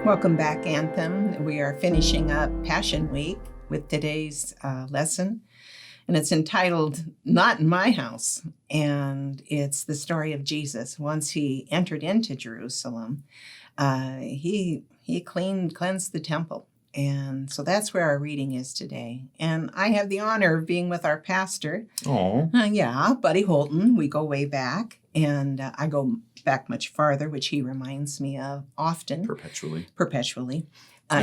Welcome back, Anthem. We are finishing up Passion Week with today's lesson, and it's entitled Not in My House. And it's the story of Jesus. Once he entered into Jerusalem, he cleansed the temple. And so that's where our reading is today. And I have the honor of being with our pastor. Oh. Buddy Holton. We go way back. And I go back much farther, which he reminds me of often. Perpetually.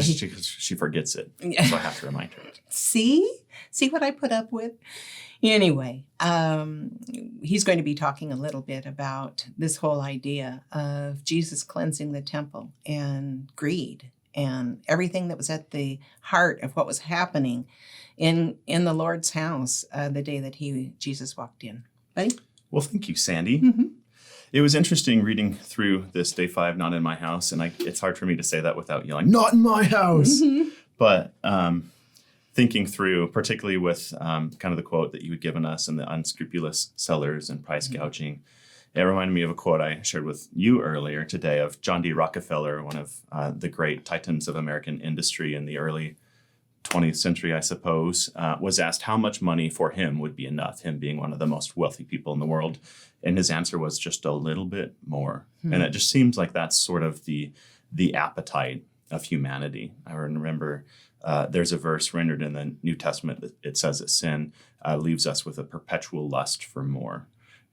She forgets it. So I have to remind her. See what I put up with? Anyway, he's going to be talking a little bit about this whole idea of Jesus cleansing the temple and greed and everything that was at the heart of what was happening in the Lord's house the day that Jesus walked in. Buddy? Well, thank you, Sandy. Mm-hmm. It was interesting reading through this day 5, Not in My House, and it's hard for me to say that without yelling, Not in my house! Mm-hmm. But thinking through, particularly with kind of the quote that you had given us and the unscrupulous sellers and price gouging, it reminded me of a quote I shared with you earlier today of John D. Rockefeller, one of the great titans of American industry in the early 20th century, I suppose, was asked how much money for him would be enough, him being one of the most wealthy people in the world. And his answer was just a little bit more. And it just seems like that's sort of the appetite of humanity. I remember there's a verse rendered in the New Testament that it says that sin leaves us with a perpetual lust for more.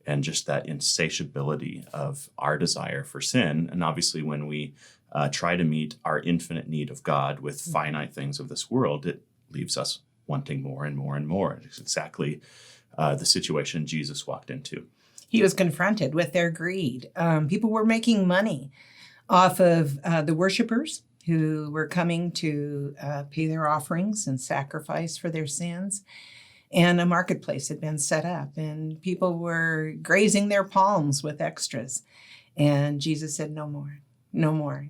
And just that insatiability of our desire for sin. And obviously when we try to meet our infinite need of God with finite things of this world, it leaves us wanting more and more and more. It's exactly the situation Jesus walked into. He was confronted with their greed. People were making money off of the worshipers who were coming to pay their offerings and sacrifice for their sins. And a marketplace had been set up, and people were grazing their palms with extras. And Jesus said, no more, no more.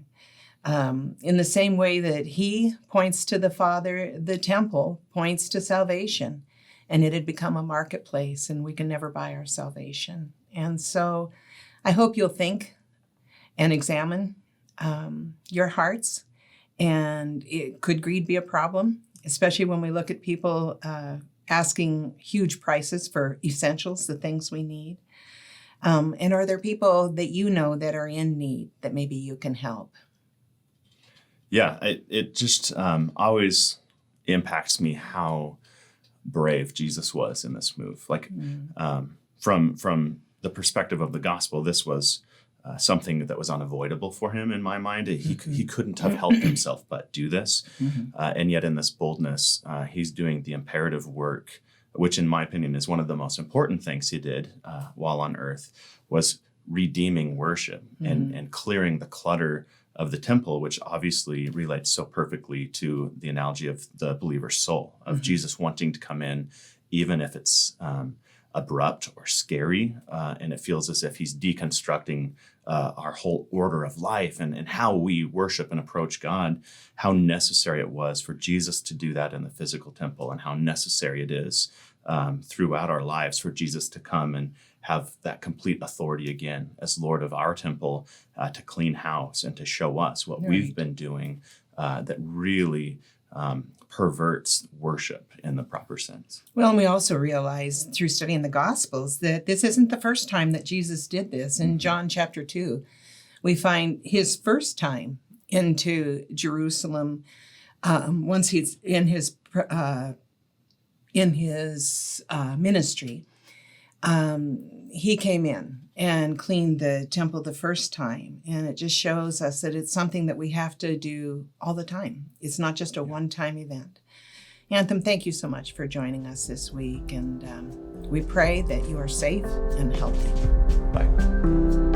In the same way that he points to the Father, the temple points to salvation. And it had become a marketplace, and we can never buy our salvation. And so I hope you'll think and examine your hearts. And could greed be a problem, especially when we look at people asking huge prices for essentials, the things we need? And are there people that you know that are in need that maybe you can help? Yeah, it just always impacts me how brave Jesus was in this move. Like from the perspective of the gospel, this was something that was unavoidable for him in my mind. He couldn't have helped himself but do this. And yet in this boldness, he's doing the imperative work, which in my opinion is one of the most important things he did while on earth, was redeeming worship and clearing the clutter of the temple, which obviously relates so perfectly to the analogy of the believer's soul, of Jesus wanting to come in, even if it's abrupt or scary, and it feels as if he's deconstructing our whole order of life and how we worship and approach God, how necessary it was for Jesus to do that in the physical temple, and how necessary it is throughout our lives for Jesus to come and have that complete authority again as Lord of our temple, to clean house and to show us what we've been doing that really perverts worship in the proper sense. Well, and we also realize through studying the Gospels that this isn't the first time that Jesus did this. In John chapter 2, we find his first time into Jerusalem once he's in his ministry. He came in and cleaned the temple the first time. And it just shows us that it's something that we have to do all the time. It's not just a one-time event. Anthem, thank you so much for joining us this week. And we pray that you are safe and healthy. Bye.